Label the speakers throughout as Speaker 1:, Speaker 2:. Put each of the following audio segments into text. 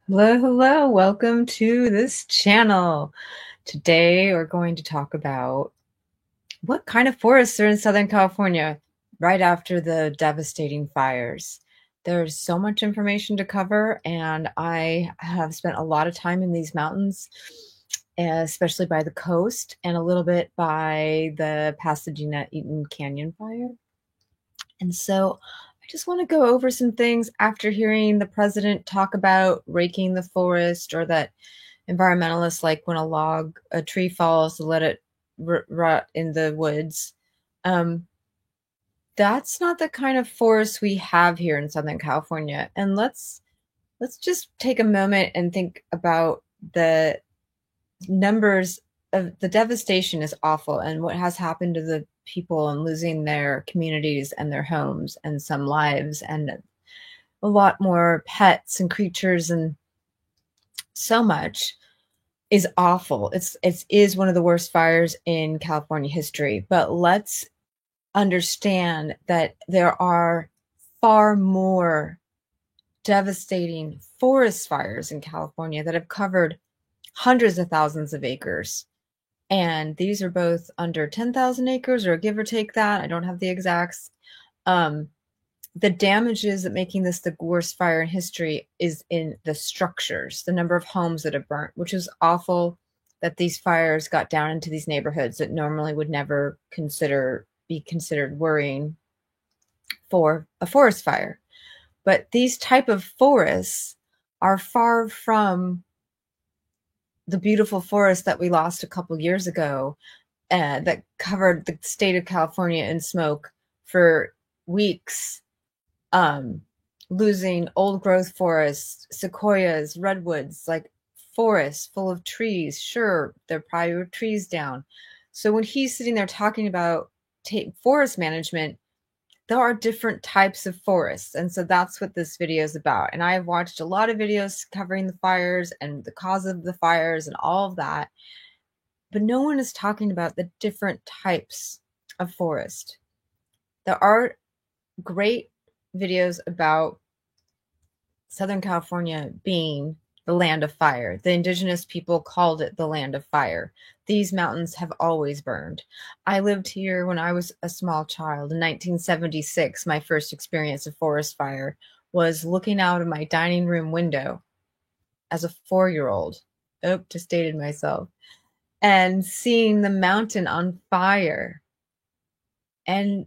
Speaker 1: Hello, hello. Welcome to this channel. Today we're going to talk about what kind of forests are in Southern California right after the devastating fires. There's so much information to cover, and I have spent a lot of time in these mountains, especially by the coast and a little bit by the Pasadena Eaton Canyon fire. And so I just want to go over some things after hearing the president talk about raking the forest, or that environmentalists like when a tree falls to let it rot in the woods. Um, that's not the kind of forest we have here in Southern California. And let's just take a moment and think about the numbers of the devastation is awful, and what has happened to the people and losing their communities and their homes and some lives and a lot more pets and creatures and so much is awful. It is one of the worst fires in California history. But let's understand that there are far more devastating forest fires in California that have covered hundreds of thousands of acres. And these are both under 10,000 acres, or give or take that. I don't have the exacts. Um, the damages that making this the worst fire in history is in the structures, the number of homes that have burnt, which is awful that these fires got down into these neighborhoods that normally would never be considered worrying for a forest fire. But these type of forests are far from the beautiful forest that we lost a couple years ago, that covered the state of California in smoke for weeks, um, losing old growth forests, sequoias, redwoods, like forests full of trees. Sure, there probably were trees down. So when he's sitting there talking about forest management, there are different types of forests. And so that's what this video is about. And I have watched a lot of videos covering the fires and the cause of the fires and all of that. But no one is talking about the different types of forest. There are great videos about Southern California being the land of fire. The indigenous people called it the land of fire. These mountains have always burned. I lived here when I was a small child. In 1976, my first experience of forest fire was looking out of my dining room window as a 4-year-old. Oh, just dated myself. And seeing the mountain on fire. And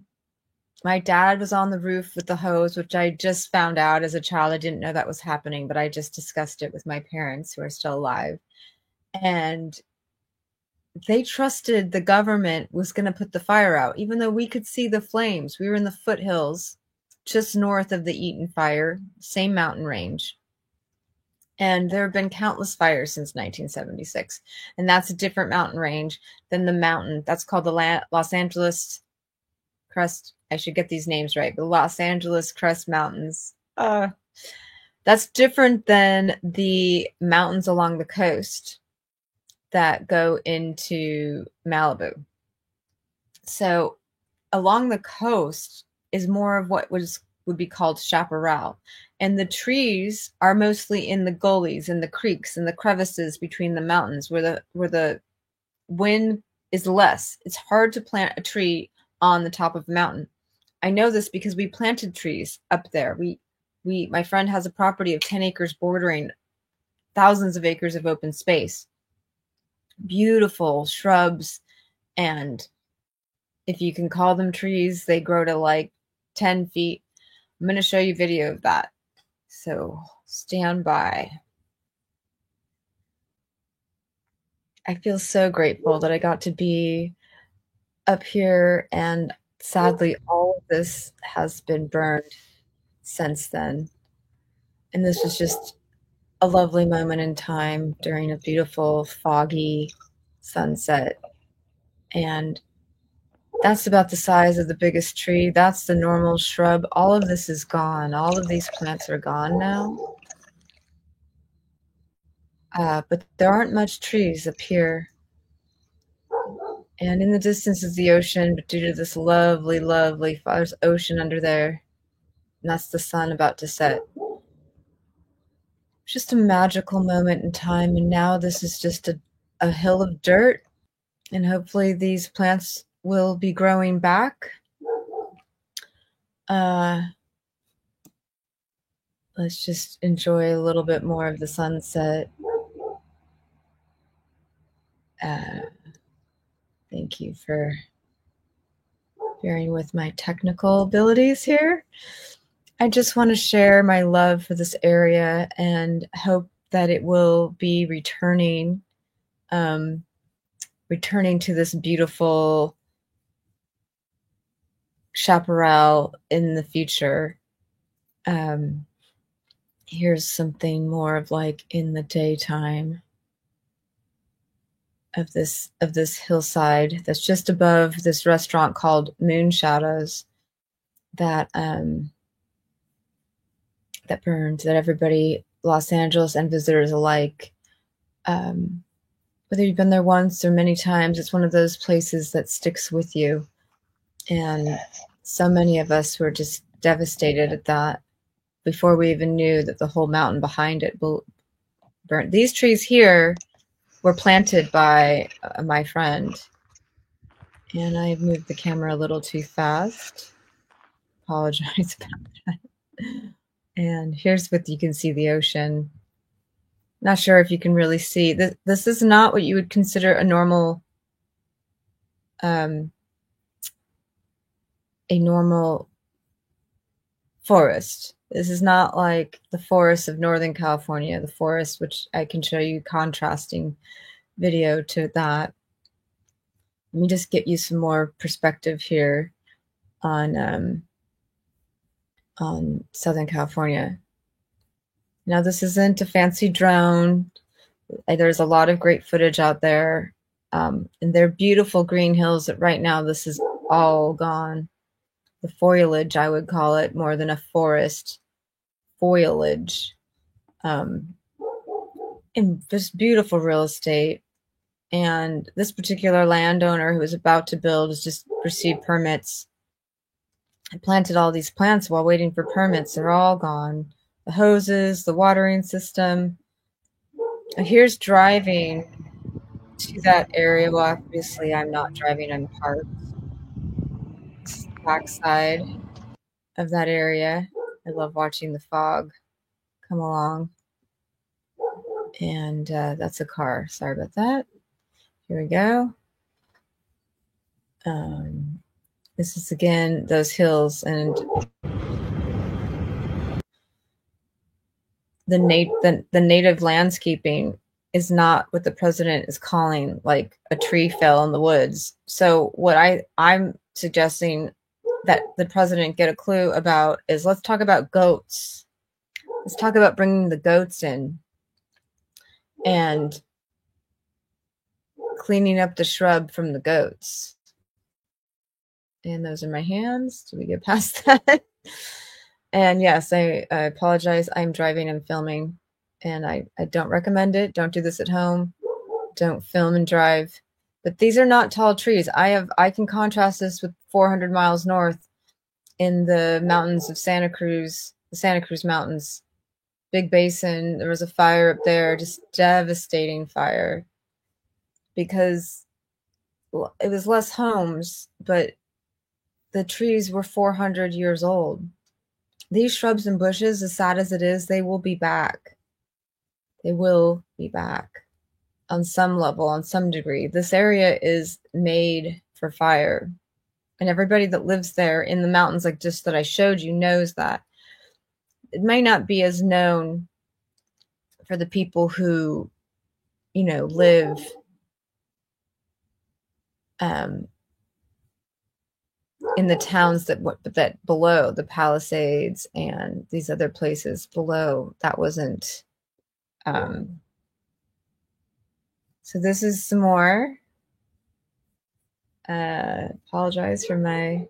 Speaker 1: my dad was on the roof with the hose, which I just found out as a child. I didn't know that was happening, but I just discussed it with my parents who are still alive. And they trusted the government was going to put the fire out, even though we could see the flames. We were in the foothills just north of the Eaton fire, same mountain range. And there have been countless fires since 1976. And that's a different mountain range than the mountain that's called the Los Angeles Crest. I should get these names right. The Los Angeles Crest Mountains. That's different than the mountains along the coast that go into Malibu. So along the coast is more of what would be called chaparral. And the trees are mostly in the gullies and the creeks and the crevices between the mountains where the wind is less. It's hard to plant a tree on the top of a mountain. I know this because we planted trees up there. My friend has a property of 10 acres bordering thousands of acres of open space. Beautiful shrubs, and if you can call them trees, they grow to like 10 feet. I'm going to show you video of that. So stand by. I feel so grateful that I got to be up here, and sadly, all of this has been burned since then. And this was just a lovely moment in time during a beautiful, foggy sunset. And that's about the size of the biggest tree. That's the normal shrub. All of this is gone. All of these plants are gone now. But there aren't much trees up here. And in the distance is the ocean, but due to this lovely, lovely, there's ocean under there. And that's the sun about to set. just a magical moment in time. And now this is just a hill of dirt. And hopefully these plants will be growing back. Let's just enjoy a little bit more of the sunset. Thank you for bearing with my technical abilities here. I just want to share my love for this area and hope that it will be returning to this beautiful chaparral in the future. Here's something more of like in the daytime of this hillside that's just above this restaurant called Moon Shadows that that burns, that everybody, Los Angeles and visitors alike, whether you've been there once or many times, it's one of those places that sticks with you. And so many of us were just devastated at that before we even knew that the whole mountain behind it burnt. These trees here were planted by my friend, and I moved the camera a little too fast. Apologize about that. And here's what you can see, the ocean. Not sure if you can really see. This is not what you would consider a normal forest. This is not like the forests of Northern California, the forest which I can show you contrasting video to that. Let me just get you some more perspective here on Southern California. Now, this isn't a fancy drone. There's a lot of great footage out there. And they're beautiful green hills that right now this is all gone. The foliage, I would call it, more than a forest. Foliage. And just beautiful real estate. And this particular landowner who was about to build has just received permits. I planted all these plants while waiting for permits. They're all gone. The hoses, the watering system. Here's driving to that area. Well, obviously I'm not driving, I'm parked. This is the backside of that area. I love watching the fog come along. And that's a car. Sorry about that. Here we go. This is again those hills, and the native landscaping is not what the president is calling like a tree fell in the woods. So what I'm suggesting that the president get a clue about is, let's talk about goats. Let's talk about bringing the goats in and cleaning up the shrub from the goats. And those are my hands. Did we get past that? And yes, I apologize. I'm driving and filming, and I don't recommend it. Don't do this at home. Don't film and drive. But these are not tall trees. I can contrast this with 400 miles north in the mountains of Santa Cruz, the Santa Cruz Mountains, Big Basin. There was a fire up there, just devastating fire, because it was less homes, but the trees were 400 years old. These shrubs and bushes, as sad as it is, they will be back. They will be back on some level, on some degree. This area is made for fire. And everybody that lives there in the mountains, like just that I showed you, knows that. It may not be as known for the people who, live in the towns that below the Palisades and these other places below. That wasn't. So this is some more. Apologize for my.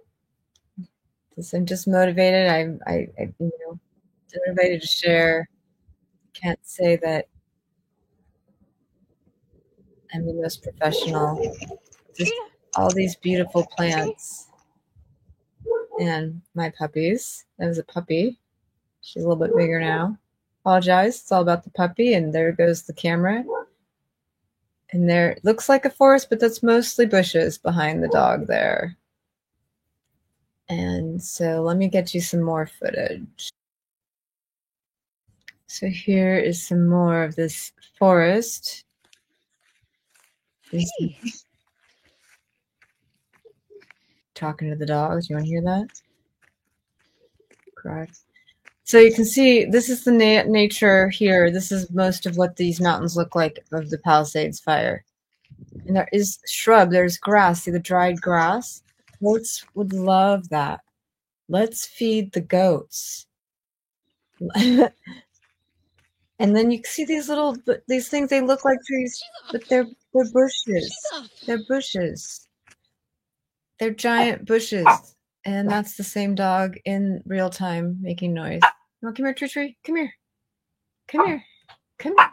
Speaker 1: I'm just motivated. I motivated to share. Can't say that I'm the most professional. Just all these beautiful plants. And my puppies. That was a puppy. She's a little bit bigger now. Apologize. It's all about the puppy, and there goes the camera. And there looks like a forest, but that's mostly bushes behind the dog there. And so let me get you some more footage. So here is some more of this forest.
Speaker 2: Hey.
Speaker 1: Talking to the dogs. You want to hear that? Correct. So you can see this is the nature here. This is most of what these mountains look like of the Palisades fire. And there is shrub, there's grass, see the dried grass? Goats would love that. Let's feed the goats. And then you can see these little, these things, they look like trees, but they're bushes. They're bushes. They're giant bushes. And that's the same dog in real time making noise. Oh, come here, Tree. Come here. Come here. Come here.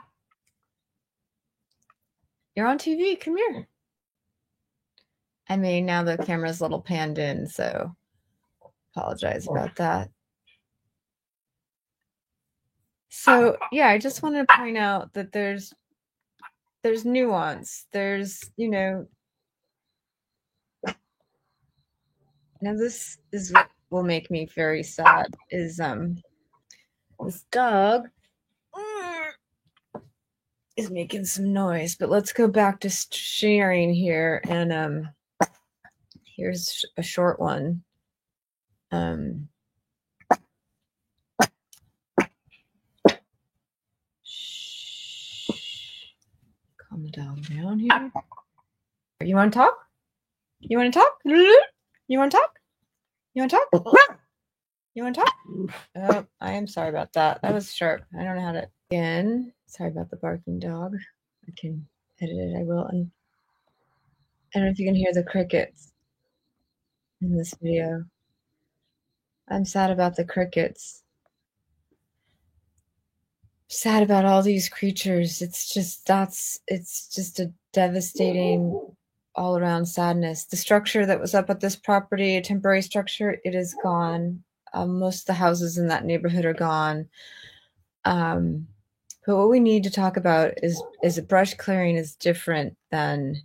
Speaker 1: You're on TV. Come here. I mean, now the camera's a little panned in, so apologize about that. So, yeah, I just want to point out that there's nuance. There's, now this is what will make me very sad is this dog is making some noise. But let's go back to sharing here, and here's a short one. Calm the dog down here. You want to talk? You want to talk? You want to talk? You want to talk? You want to talk? Oh, I am sorry about that. That was sharp. I don't know how to. Again, sorry about the barking dog. I can edit it. I will. And I don't know if you can hear the crickets in this video. I'm sad about the crickets. Sad about all these creatures. It's just a devastating all around sadness. The structure that was up at this property, a temporary structure, it is gone. Most of the houses in that neighborhood are gone. But what we need to talk about is that brush clearing is different than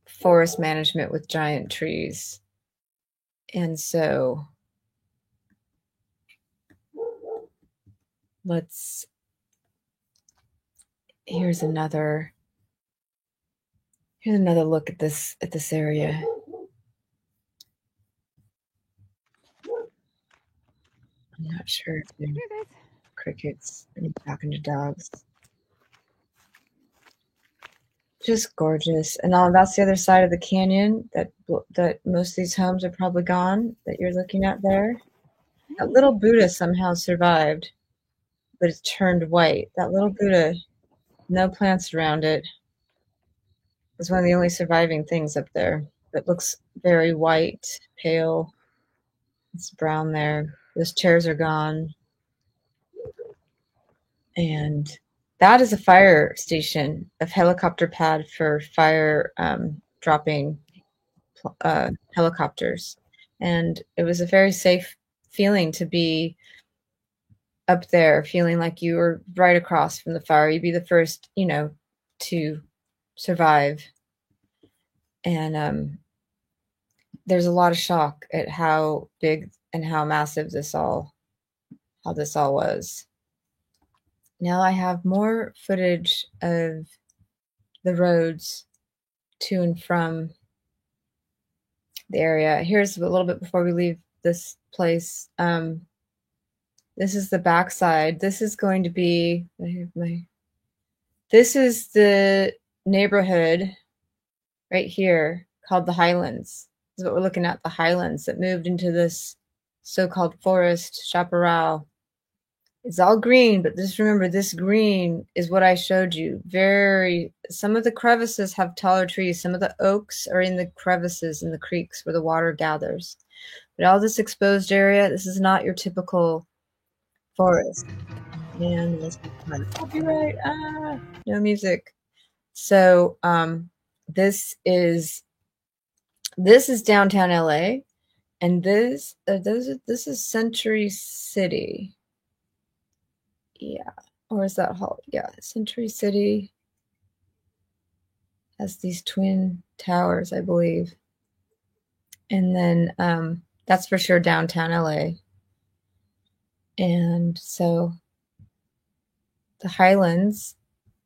Speaker 1: forest management with giant trees. And so here's another look at this area. I'm not sure if they're crickets and talking to dogs. Just gorgeous. And that's the other side of the canyon that most of these homes are probably gone that you're looking at there. That little Buddha somehow survived, but it's turned white. That little Buddha, no plants around it. It's one of the only surviving things up there. It looks very white, pale. It's brown there. Those chairs are gone. And that is a fire station, a helicopter pad for fire dropping helicopters. And it was a very safe feeling to be up there, feeling like you were right across from the fire. You'd be the first, to survive. And there's a lot of shock at how big and how massive this all was. Now I have more footage of the roads to and from the area. Here's a little bit before we leave this place. This is the backside. This is going to be, this is the neighborhood right here called the Highlands. This is what we're looking at, the Highlands that moved into this so-called forest, chaparral. It's all green, but just remember, this green is what I showed you. Some of the crevices have taller trees. Some of the oaks are in the crevices in the creeks where the water gathers. But all this exposed area, this is not your typical forest. And this is copyright. No music. So this is downtown LA. And this is Century City. Yeah. Or is that Hall? Yeah, Century City has these twin towers, I believe. And then that's for sure downtown LA. And so the Highlands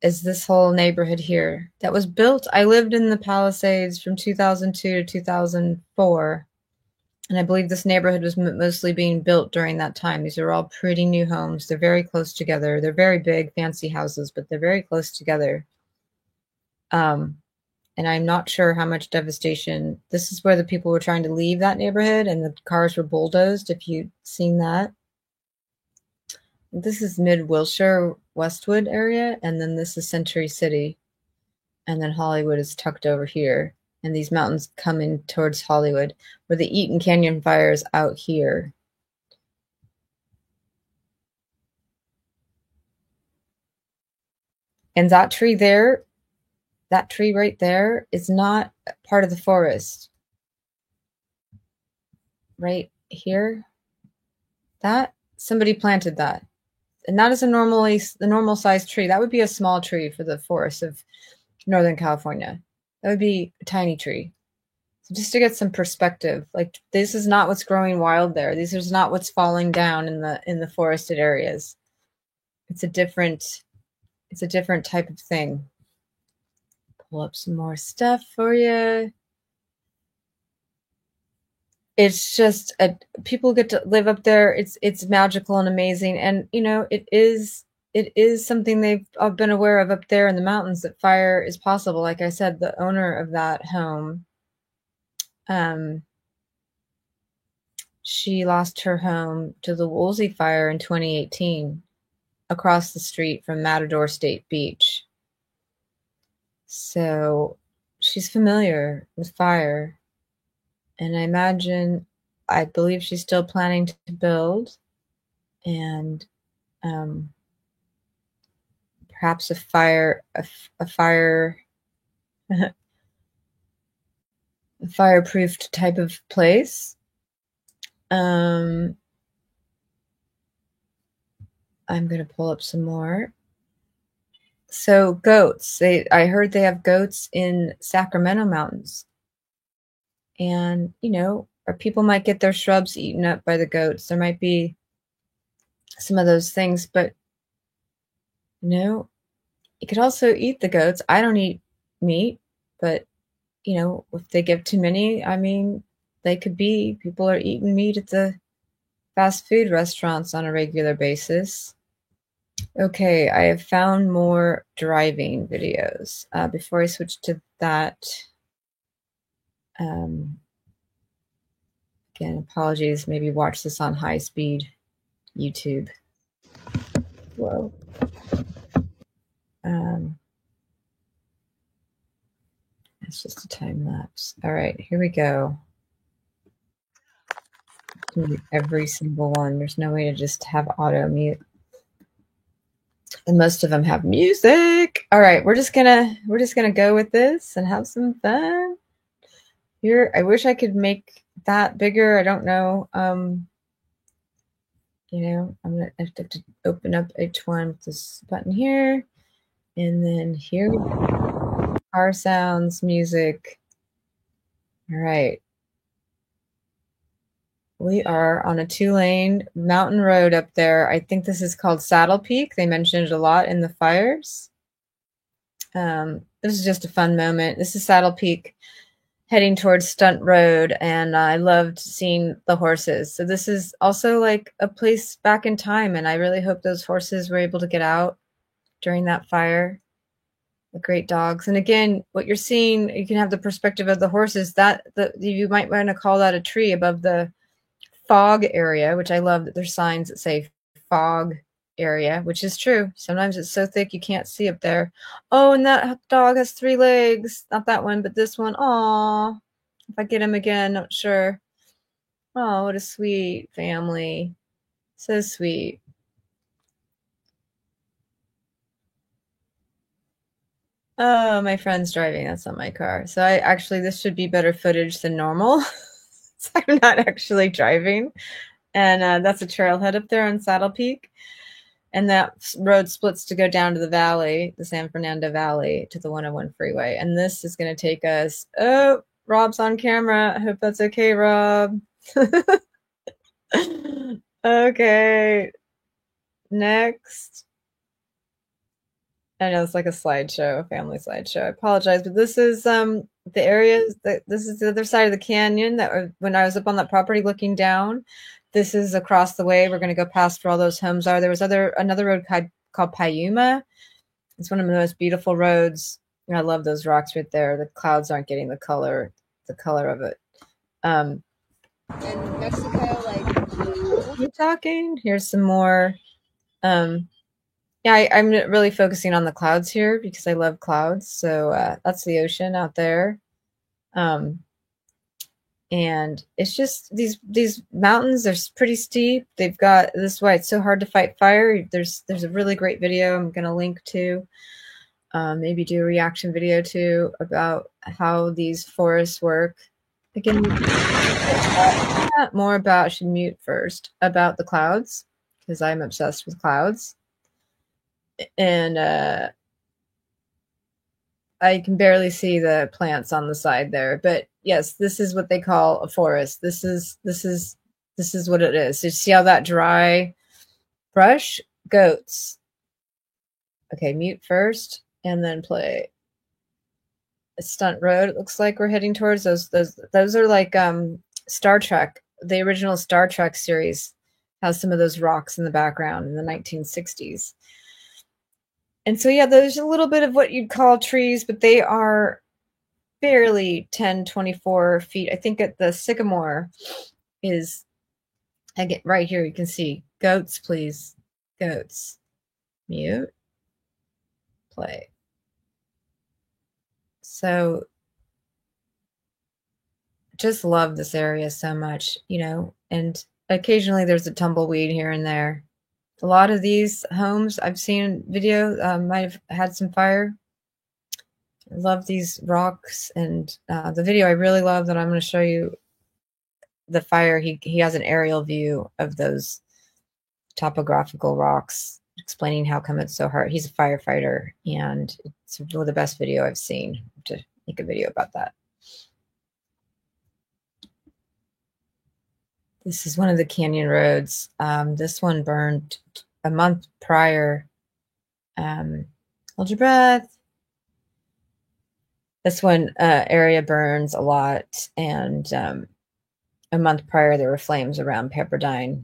Speaker 1: is this whole neighborhood here that was built. I lived in the Palisades from 2002 to 2004. And I believe this neighborhood was mostly being built during that time. These are all pretty new homes. They're very close together. They're very big, fancy houses, but they're very close together. And I'm not sure how much devastation. This is where the people were trying to leave that neighborhood and the cars were bulldozed, if you've seen that. This is mid-Wilshire, Westwood area, and then this is Century City. And then Hollywood is tucked over here. And these mountains come in towards Hollywood, where the Eaton Canyon fire is out here. And that tree there, that tree right there is not part of the forest. Right here, that somebody planted that. And that is the normal sized tree. That would be a small tree for the forests of Northern California. That would be a tiny tree. So just to get some perspective, like this is not what's growing wild there. This is not what's falling down in the forested areas. It's a different type of thing. Pull up some more stuff for you. It's just people get to live up there. It's magical and amazing, and you know it is something they've been aware of up there in the mountains, that fire is possible. Like I said, the owner of that home, she lost her home to the Woolsey fire in 2018 across the street from Matador State Beach. So she's familiar with fire. And I believe she's still planning to build, and perhaps a fireproofed type of place. I'm going to pull up some more. So goats, I heard they have goats in Sacramento mountains. And, you know, or people might get their shrubs eaten up by the goats. There might be some of those things, but you know, you could also eat the goats. I don't eat meat, but you know, if they give too many, I mean, people are eating meat at the fast food restaurants on a regular basis. Okay, I have found more driving videos. Before I switch to that, again, apologies, maybe watch this on high speed YouTube. Whoa. It's just a time lapse. All right, here we go. Mute every single one. There's no way to just have auto mute. And most of them have music. All right, we're just gonna go with this and have some fun. Here, I wish I could make that bigger. I don't know. You know, I'm gonna have to open up H1 with this button here, and then here we go. Car sounds, music. All right. We are on a 2-lane mountain road up there. I think this is called Saddle Peak. They mentioned it a lot in the fires. This is just a fun moment. This is Saddle Peak heading towards Stunt Road, and I loved seeing the horses. So this is also like a place back in time, and I really hope those horses were able to get out during that fire. The great dogs. And again, what you're seeing, you can have the perspective of the horses. You might want to call that a tree above the fog area, which I love that there's signs that say fog area, which is true. Sometimes it's so thick you can't see up there. Oh, and that dog has 3 legs. Not that one, but this one. Aw. If I get him again, not sure. Oh, what a sweet family. So sweet. Oh, my friend's driving. That's not my car. So this should be better footage than normal. So I'm not actually driving. And that's a trailhead up there on Saddle Peak. And that road splits to go down to the valley, the San Fernando Valley, to the 101 freeway. And this is going to take us. Oh, Rob's on camera. I hope that's okay, Rob. Okay. Next. I know it's like a slideshow, a family slideshow. I apologize, but this is the areas that this is the other side of the canyon that when I was up on that property looking down. This is across the way. We're going to go past where all those homes are. There was another road called Payuma. It's one of the most beautiful roads. I love those rocks right there. The clouds aren't getting the color of it. And Mexico, like you talking? Here's some more. Yeah, I'm really focusing on the clouds here because I love clouds. So that's the ocean out there. And it's just these mountains are pretty steep. They've got this is why it's so hard to fight fire. There's a really great video I'm going to link to. Maybe do a reaction video too about how these forests work. Again, more about, I should mute first, about the clouds because I'm obsessed with clouds. And I can barely see the plants on the side there, but yes, this is what they call a forest. This is what it is. You see how that dry brush? Goats. Okay, mute first and then play. A stunt road. It looks like we're heading towards those are like Star Trek. The original Star Trek series has some of those rocks in the background in the 1960s. And so, yeah, there's a little bit of what you'd call trees, but they are barely 10, 24 feet. I think at the sycamore is, I get right here, you can see goats, please. Goats. Mute. Play. So just love this area so much, and occasionally there's a tumbleweed here and there. A lot of these homes I've seen video might have had some fire. I love these rocks, and the video I really love that I'm going to show you the fire. He has an aerial view of those topographical rocks, explaining how come it's so hard. He's a firefighter, and it's one of the best video I've seen to make a video about that. This is one of the canyon roads. This one burned a month prior. Hold your breath. This one area burns a lot, and a month prior there were flames around Pepperdine.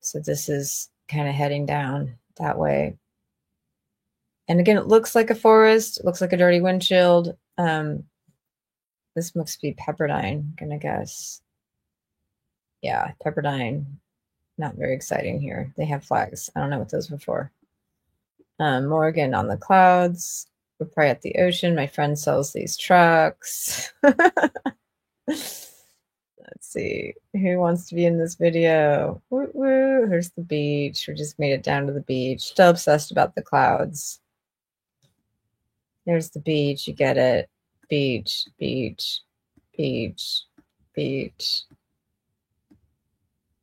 Speaker 1: So this is kind of heading down that way. And again, it looks like a forest. It looks like a dirty windshield. This must be Pepperdine, I'm gonna guess. Yeah, Pepperdine. Not very exciting here. They have flags. I don't know what those were for. Morgan on the clouds. We're probably at the ocean. My friend sells these trucks. Let's see. Who wants to be in this video? Woo woo. Here's the beach. We just made it down to the beach. Still obsessed about the clouds. There's the beach. You get it. Beach, beach, beach, beach.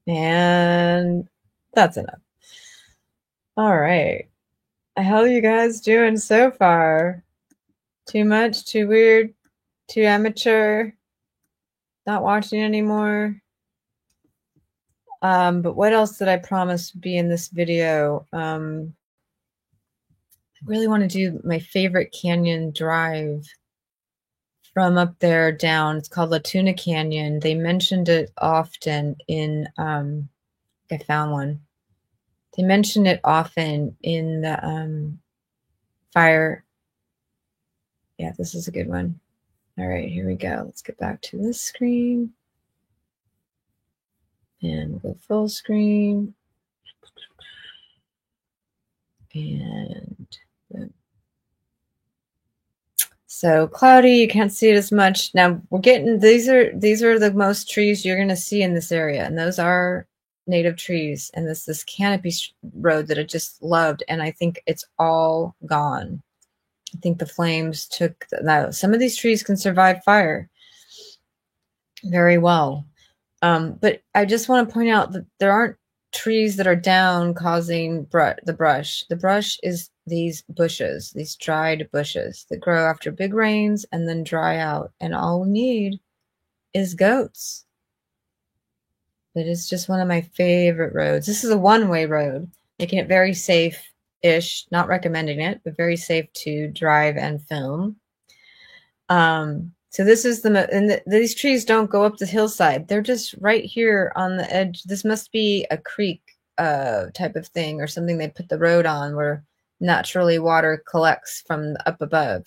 Speaker 1: And that's enough. All right. How are you guys doing so far? Too much? Too weird? Too amateur? Not watching anymore? But what else did I promise would be in this video? I really want to do my favorite canyon drive from up there down. It's called La Tuna Canyon. They mentioned it often in, I found one. They mention it often in the fire. Yeah, this is a good one. All right, here we go. Let's get back to this screen. And we'll go full screen. And boom. So cloudy, you can't see it as much. Now we're getting, these are the most trees you're going to see in this area. And those are native trees. And this canopy road that I just loved. And I think it's all gone. I think the flames took, now some of these trees can survive fire very well. But I just want to point out that there aren't trees that are down causing the brush. The brush is these bushes, these dried bushes that grow after big rains and then dry out. And all we need is goats. But it's just one of my favorite roads. This is a one-way road, making it very safe-ish, not recommending it, but very safe to drive and film. So this is these trees don't go up the hillside. They're just right here on the edge. This must be a creek type of thing or something they put the road on where naturally water collects from up above.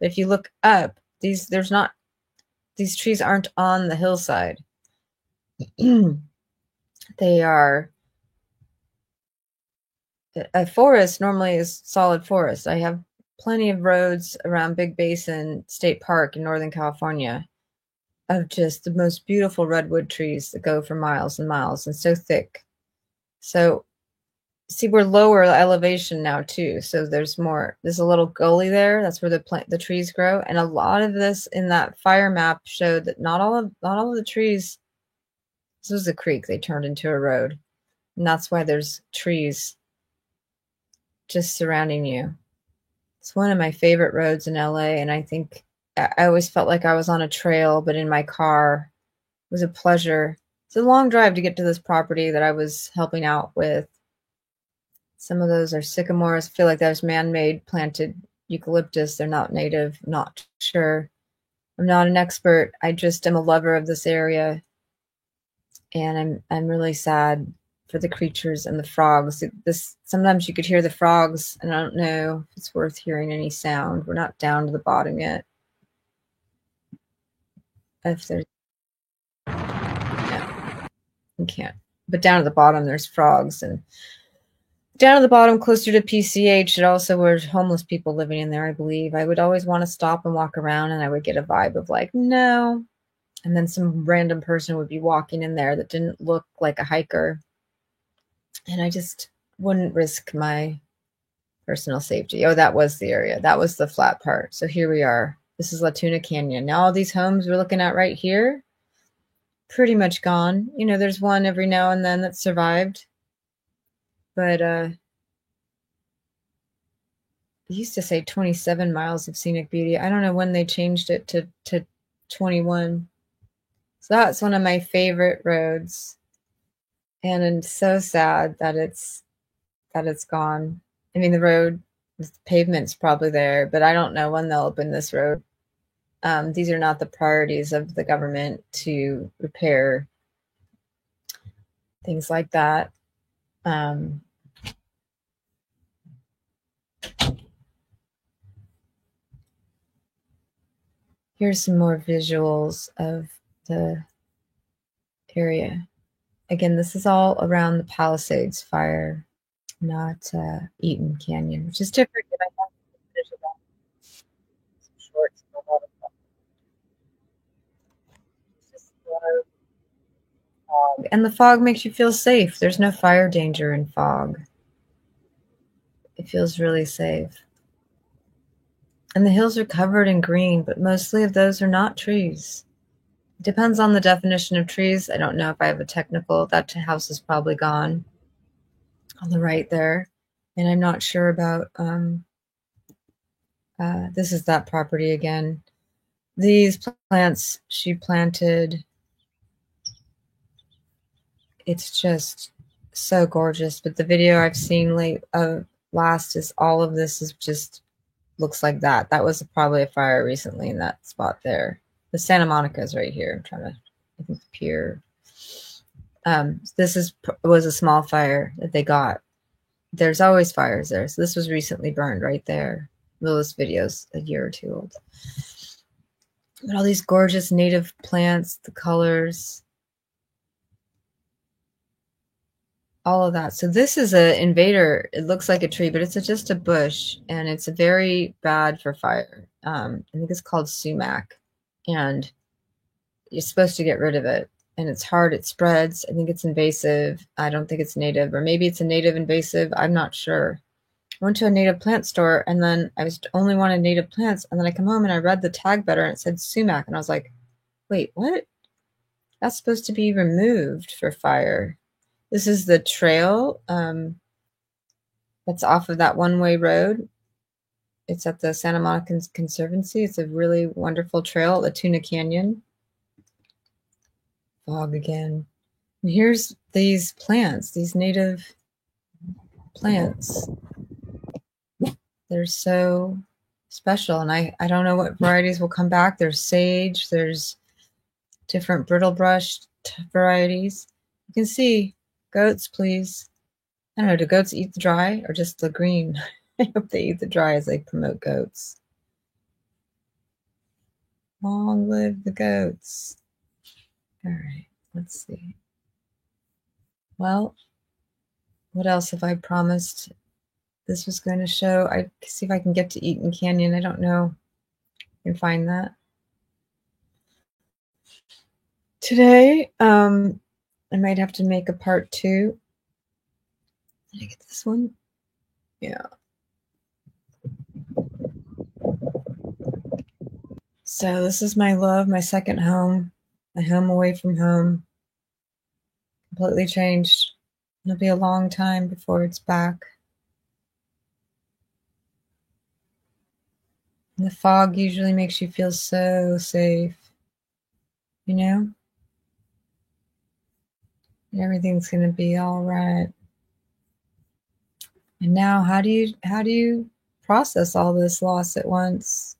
Speaker 1: But if you look up, these trees aren't on the hillside. They are a forest normally is solid forest. I have plenty of roads around Big Basin State Park in Northern California of just the most beautiful redwood trees that go for miles and miles and so thick. So see, we're lower elevation now too. So there's a little gully there. That's where the trees grow. And a lot of this in that fire map showed that not all of the trees, this was a creek they turned into a road. And that's why there's trees just surrounding you. It's one of my favorite roads in LA, and I think I always felt like I was on a trail, but in my car. It was a pleasure. It's a long drive to get to this property that I was helping out with. Some of those are sycamores. I feel like that was man-made planted eucalyptus. They're not native. I'm not sure. I'm not an expert. I just am a lover of this area, and I'm really sad for the creatures and the frogs. Sometimes you could hear the frogs, and I don't know if it's worth hearing any sound. We're not down to the bottom yet. If there's you can't. But down at the bottom, there's frogs, and down at the bottom, closer to PCH, it also were homeless people living in there, I believe. I would always want to stop and walk around, and I would get a vibe of like, no. And then some random person would be walking in there that didn't look like a hiker. And I just wouldn't risk my personal safety. Oh, that was the area. That was the flat part. So here we are. This is La Tuna Canyon. Now all these homes we're looking at right here, pretty much gone. You know, there's one every now and then that survived. But it used to say 27 miles of scenic beauty. I don't know when they changed it to 21. So that's one of my favorite roads. And I'm so sad that it's gone. I mean, the pavement's probably there, but I don't know when they'll open this road. These are not the priorities of the government to repair things like that. Here's some more visuals of the area. Again, this is all around the Palisades fire, not Eaton Canyon, which is different. I have some shorts. And the fog makes you feel safe. There's no fire danger in fog. It feels really safe. And the hills are covered in green, but mostly of those are not trees. It depends on the definition of trees. I don't know if I have a technical. That house is probably gone on the right there. And I'm not sure about, this is that property again. These plants she planted, it's just so gorgeous. But the video I've seen last is all of this is just looks like that. That was probably a fire recently in that spot there. The Santa Monica is right here. I'm trying to, I think the pier. This was a small fire that they got. There's always fires there. So this was recently burned right there. Well, this video's a year or two old. But all these gorgeous native plants, the colors, all of that. So this is an invader. It looks like a tree, but it's just a bush, and it's very bad for fire. I think it's called sumac, and you're supposed to get rid of it. And it's hard. It spreads. I think it's invasive. I don't think it's native, or maybe it's a native invasive. I'm not sure. I went to a native plant store, and then I only wanted native plants. And then I come home and I read the tag better, and it said sumac, and I was like, wait, what? That's supposed to be removed for fire. This is the trail that's off of that one-way road. It's at the Santa Monica Conservancy. It's a really wonderful trail at the Tuna Canyon. Fog again. And here's these plants, these native plants. They're so special, and I don't know what varieties will come back. There's sage, there's different brittle brush varieties. You can see goats, please. I don't know, do goats eat the dry or just the green? I hope they eat the dry as they promote goats. Long live the goats. All right, let's see. Well, what else have I promised? This was going to show. I see if I can get to Eaton Canyon. I don't know. I can find that. Today, I might have to make a part 2. Did I get this one? Yeah. So this is my love, my second home, my home away from home. Completely changed. It'll be a long time before it's back. And the fog usually makes you feel so safe, you know? Everything's going to be all right. And now how do you process all this loss at once?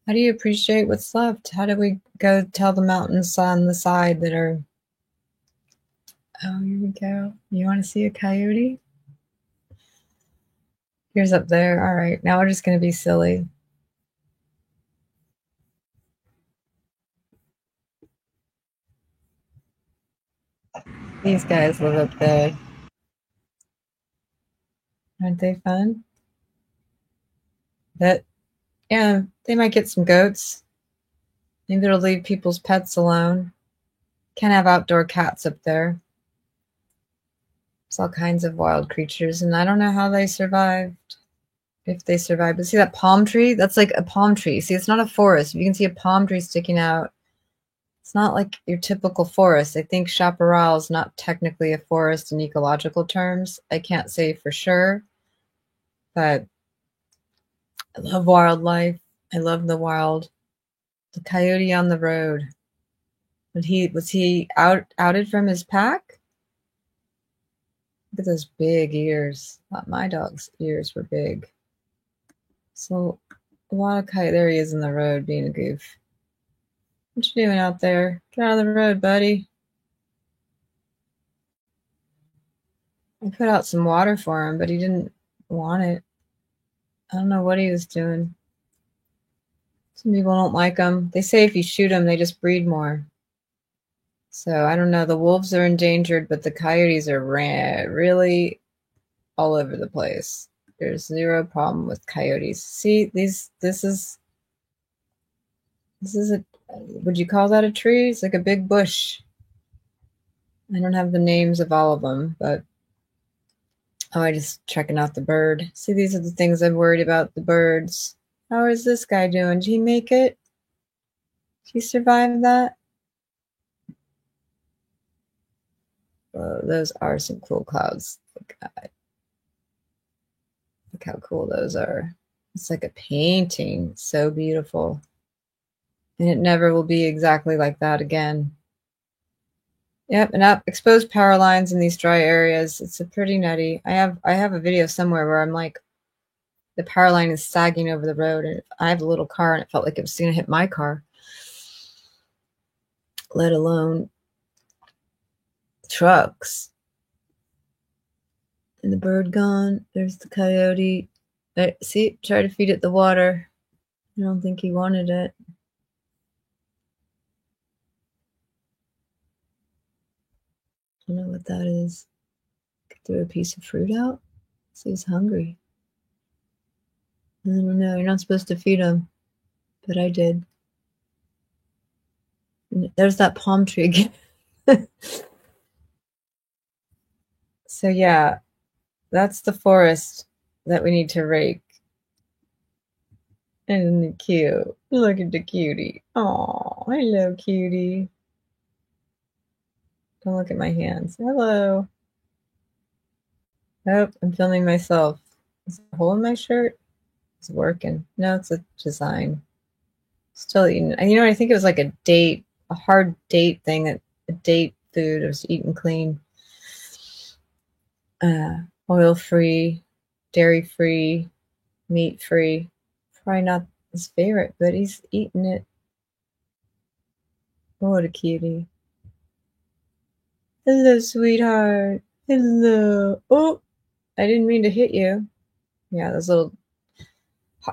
Speaker 1: How do you appreciate what's left? How do we go tell the mountains on the side that are... Oh, here we go. You want to see a coyote? Here's up there. All right, now we're just going to be silly. These guys live up there. Aren't they fun? But yeah, they might get some goats. Maybe it'll leave people's pets alone. Can't have outdoor cats up there. There's all kinds of wild creatures, and I don't know how they survived. If they survived. But see that palm tree? That's like a palm tree. See, it's not a forest. You can see a palm tree sticking out. It's not like your typical forest. I think Chaparral is not technically a forest in ecological terms. I can't say for sure, but I love wildlife. I love the wild. The coyote on the road. Was he outed from his pack? Look at those big ears. My dog's ears were big. So a lot of coyote. There he is in the road being a goof. What you doing out there? Get out of the road, buddy. I put out some water for him, but he didn't want it. I don't know what he was doing. Some people don't like them. They say if you shoot them, they just breed more. So I don't know. The wolves are endangered, but the coyotes are really all over the place. There's zero problem with coyotes. See, this is a, would you call that a tree? It's like a big bush. I don't have the names of all of them, but oh, I just checking out the bird. See, these are the things I'm worried about, the birds. How is this guy doing? Did he make it? Did he survive that? Oh, those are some cool clouds. Look how cool those are. It's like a painting. So beautiful. And it never will be exactly like that again. Yep, and up exposed power lines in these dry areas. It's a pretty nutty. I have a video somewhere where I'm like, the power line is sagging over the road, and I have a little car, and it felt like it was going to hit my car, let alone trucks. And the bird gone. There's the coyote. See, try to feed it the water. I don't think he wanted it. I don't know what that is. Could throw a piece of fruit out. So he's hungry. I don't know. You're not supposed to feed him, but I did. And there's that palm tree again. So yeah, that's the forest that we need to rake. And cute. Look at the cutie. Oh, hello, cutie. Don't look at my hands. Hello. Oh, I'm filming myself. Is there a hole in my shirt? It's working. No, it's a design. Still eating. And you know, I think it was like a hard date thing, that a date food. I was eating clean, oil-free, dairy-free, meat-free. Probably not his favorite, but he's eating it. Oh, what a cutie. Hello, sweetheart. Hello. Oh, I didn't mean to hit you. Yeah, those little,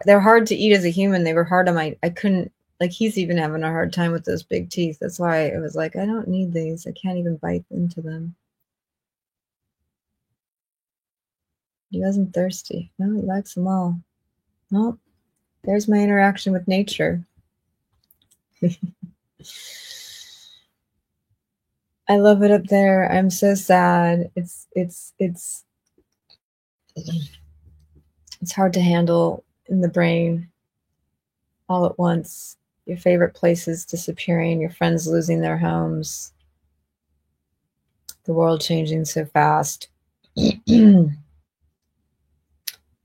Speaker 1: they're hard to eat as a human. They were hard on I couldn't, like, he's even having a hard time with those big teeth. That's why I was like, I don't need these. I can't even bite into them. He wasn't thirsty. No, he likes them all. Well, there's my interaction with nature. I love it up there. I'm so sad. It's hard to handle in the brain all at once. Your favorite places disappearing, your friends losing their homes, the world changing so fast. and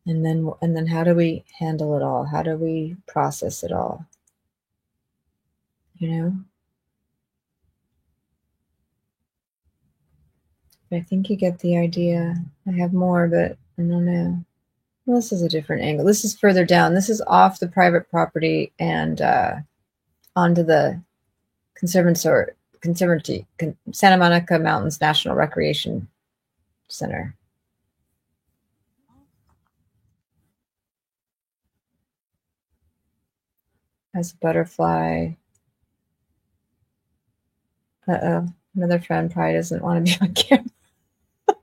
Speaker 1: then how do we handle it all? How do we process it all? You know? I think you get the idea. I have more, but I don't know. Well, this is a different angle. This is further down. This is off the private property and onto the Santa Monica Mountains National Recreation Center. As a butterfly. Uh-oh. Another friend probably doesn't want to be on camera.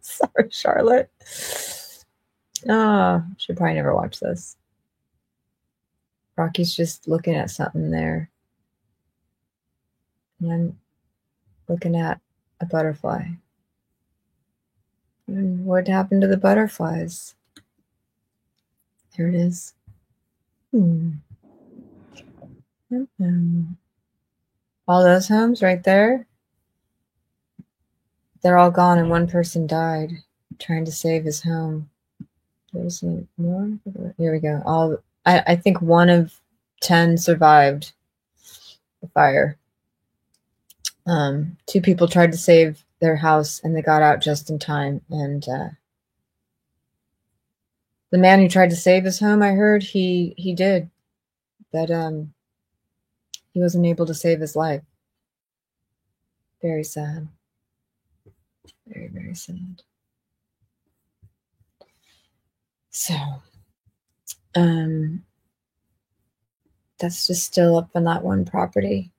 Speaker 1: Sorry, Charlotte. Oh, should probably never watch this. Rocky's just looking at something there. And I'm looking at a butterfly. And what happened to the butterflies? There it is. All those homes right there, they're all gone, and one person died trying to save his home. There's more. Here we go. I think 1 of 10 survived the fire. 2 people tried to save their house, and they got out just in time. And the man who tried to save his home, I heard he did, but he wasn't able to save his life. Very sad. Very, very sad. So, that's just still up on that one property.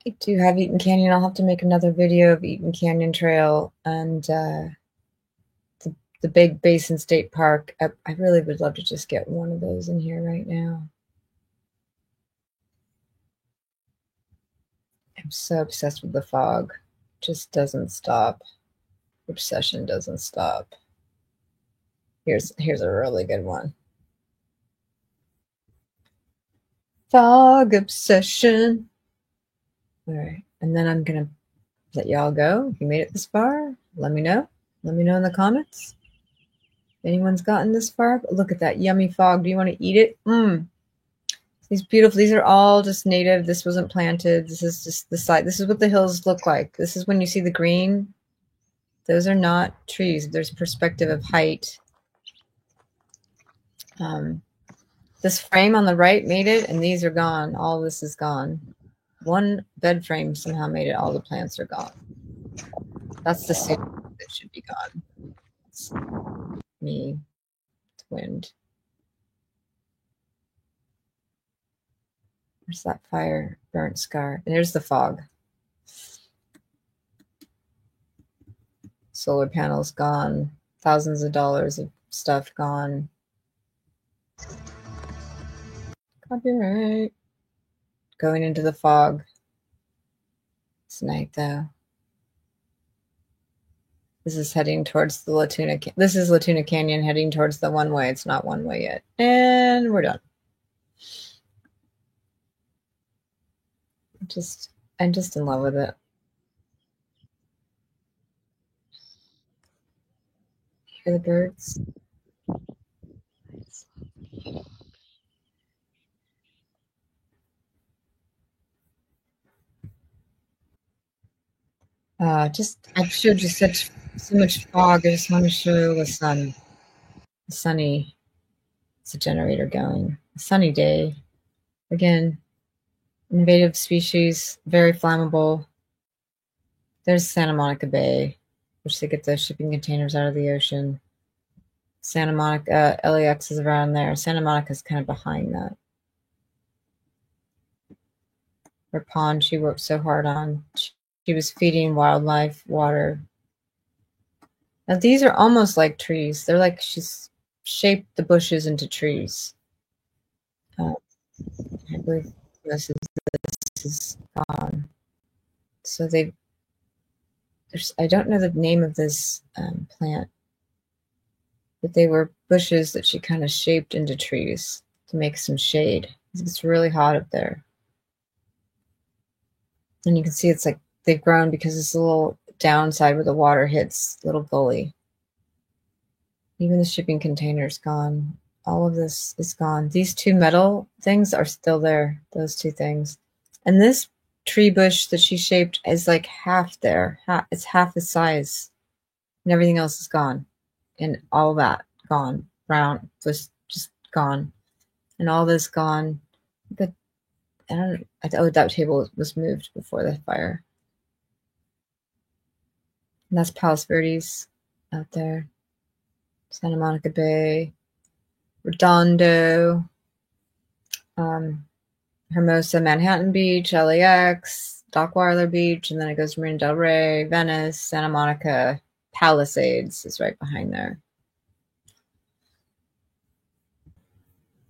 Speaker 1: I do have Eaton Canyon. I'll have to make another video of Eaton Canyon Trail and the Big Basin State Park. I really would love to just get one of those in here right now. I'm so obsessed with the fog. Just doesn't stop. Obsession doesn't stop. Here's a really good one. Fog obsession. All right, and then I'm gonna let y'all go. If you made it this far, let me know. Let me know in the comments if anyone's gotten this far. But look at that yummy fog. Do you want to eat it? These beautiful. These are all just native. This wasn't planted. This is just the site. This is what the hills look like. This is when you see the green. Those are not trees. There's perspective of height. This frame on the right made it, and these are gone. All this is gone. One bed frame somehow made it. All the plants are gone. That's the city that should be gone. It's me. It's wind. There's that fire burnt scar. And there's the fog. Solar panels gone. Thousands of dollars of stuff gone. Copyright. Going into the fog. It's night though. This is heading towards the Latuna. This is Latuna Canyon heading towards the one way. It's not one way yet. And we're done. I'm just in love with it. Hear the birds? I've showed you so much fog. I just want to show the sun. The sunny, it's a generator going. A sunny day. Again, invasive species, very flammable. There's Santa Monica Bay, which they get those shipping containers out of the ocean. Santa Monica, LAX is around there. Santa Monica is kind of behind that. Her pond she worked so hard on. She was feeding wildlife, water. Now these are almost like trees. They're like she's shaped the bushes into trees. I believe this is gone. So I don't know the name of this plant, but they were bushes that she kind of shaped into trees to make some shade. It's really hot up there. And you can see it's like they've grown because it's a little downside where the water hits, little gully. Even the shipping container's gone. All of this is gone. These two metal things are still there, those two things. And this tree bush that she shaped is like half there. It's half the size. And everything else is gone. And all that gone. Brown was just gone. And all this gone. But that table was moved before the fire. And that's Palos Verdes out there. Santa Monica Bay. Redondo. Hermosa, Manhattan Beach, LAX, Dockweiler Beach, and then it goes to Marina del Rey, Venice, Santa Monica, Palisades is right behind there.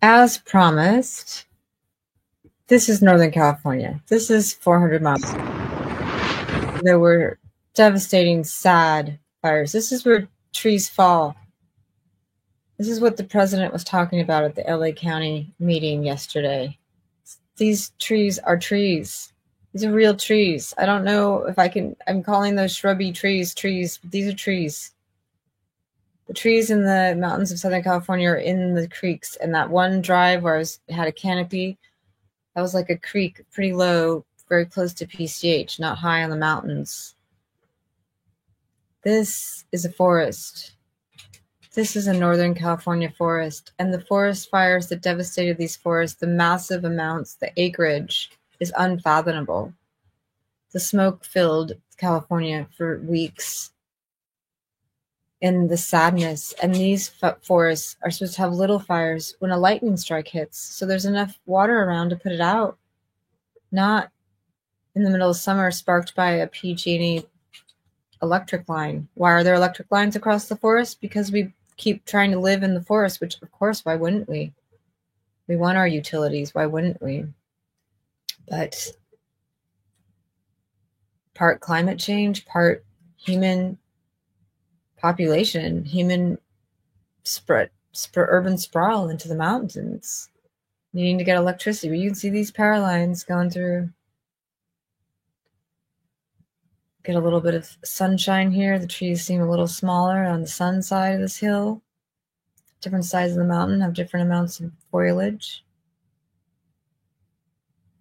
Speaker 1: As promised, this is Northern California. This is 400 miles. There were devastating, sad fires. This is where trees fall. This is what the president was talking about at the LA County meeting yesterday. These trees are trees. These are real trees. I don't know if I'm calling those shrubby trees, but these are trees. The trees in the mountains of Southern California are in the creeks, and that one drive where it had a canopy, that was like a creek, pretty low, very close to PCH, not high on the mountains. This is a forest. This is a Northern California forest, and the forest fires that devastated these forests, the massive amounts, the acreage is unfathomable. The smoke filled California for weeks. And the sadness, and these forests are supposed to have little fires when a lightning strike hits, so there's enough water around to put it out. Not in the middle of summer sparked by a PG&E electric line. Why are there electric lines across the forest? Because we keep trying to live in the forest, which of course, why wouldn't we? We want our utilities, why wouldn't we? But part climate change, part human population, human urban sprawl into the mountains, needing to get electricity. You can see these power lines going through. Get a little bit of sunshine here. The trees seem a little smaller on the sun side of this hill. Different sides of the mountain have different amounts of foliage.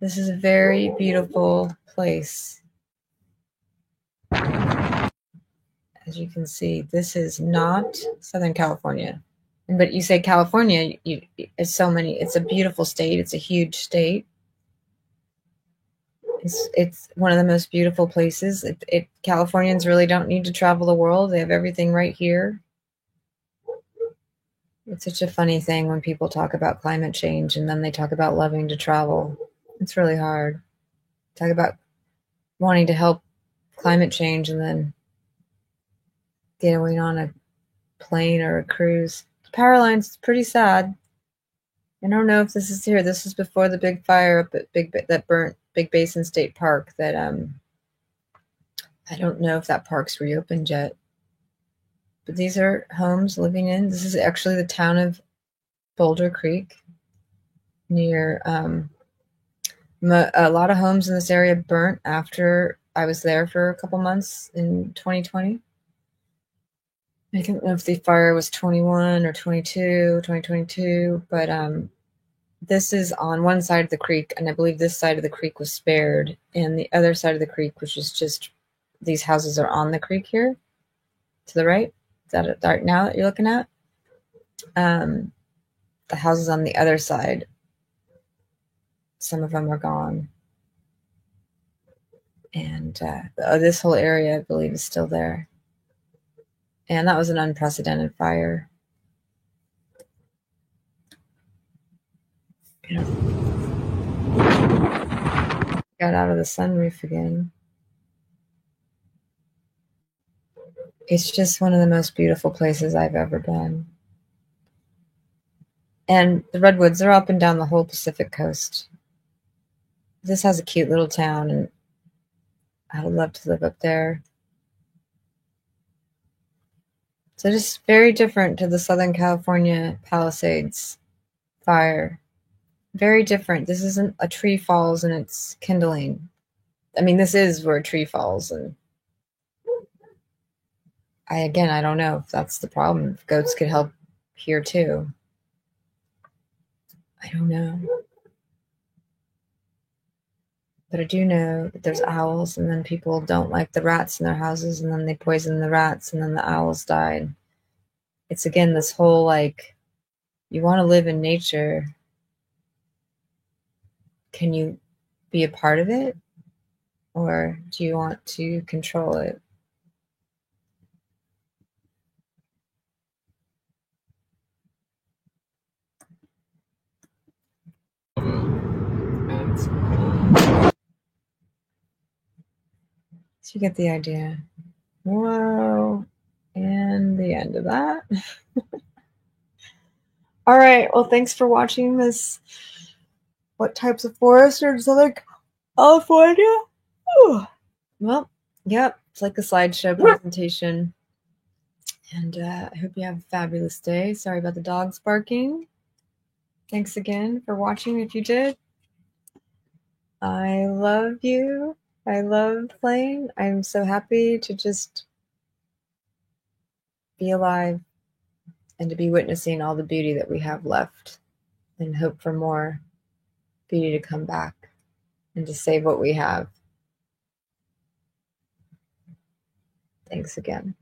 Speaker 1: This is a very beautiful place. As you can see, this is not Southern California. But you say California, it's so many. It's a beautiful state. It's a huge state. It's one of the most beautiful places. Californians really don't need to travel the world. They have everything right here. It's such a funny thing when people talk about climate change and then they talk about loving to travel. It's really hard. Talk about wanting to help climate change and then getting on a plane or a cruise. The power line's pretty sad. I don't know if this is here. This is before the big fire up at that burnt Big Basin State Park. That I don't know if that park's reopened yet. But these are homes living in. This is actually the town of Boulder Creek. Near a lot of homes in this area burnt after I was there for a couple months in 2020. I don't know if the fire was 21 or 22, 2022, but this is on one side of the creek, and I believe this side of the creek was spared, and the other side of the creek, which is just these houses are on the creek here to the right. Is that it right now that you're looking at? The houses on the other side, some of them are gone, and this whole area, I believe, is still there. And that was an unprecedented fire. You know, got out of the sunroof again. It's just one of the most beautiful places I've ever been. And the redwoods are up and down the whole Pacific coast. This has a cute little town, and I would love to live up there. So just very different to the Southern California Palisades fire. Very different. This isn't a tree falls and it's kindling. I mean, this is where a tree falls, and I don't know if that's the problem. If goats could help here too. I don't know. But I do know that there's owls, and then people don't like the rats in their houses, and then they poison the rats, and then the owls died. It's again this whole like, you want to live in nature. Can you be a part of it? Or do you want to control it? So you get the idea. Whoa. And the end of that. All right. Well, thanks for watching this. What types of forests are in Southern California? Ooh. Well, yep. It's like a slideshow presentation. And I hope you have a fabulous day. Sorry about the dogs barking. Thanks again for watching if you did. I love you. I love playing. I'm so happy to just be alive and to be witnessing all the beauty that we have left, and hope for more beauty to come back and to save what we have. Thanks again.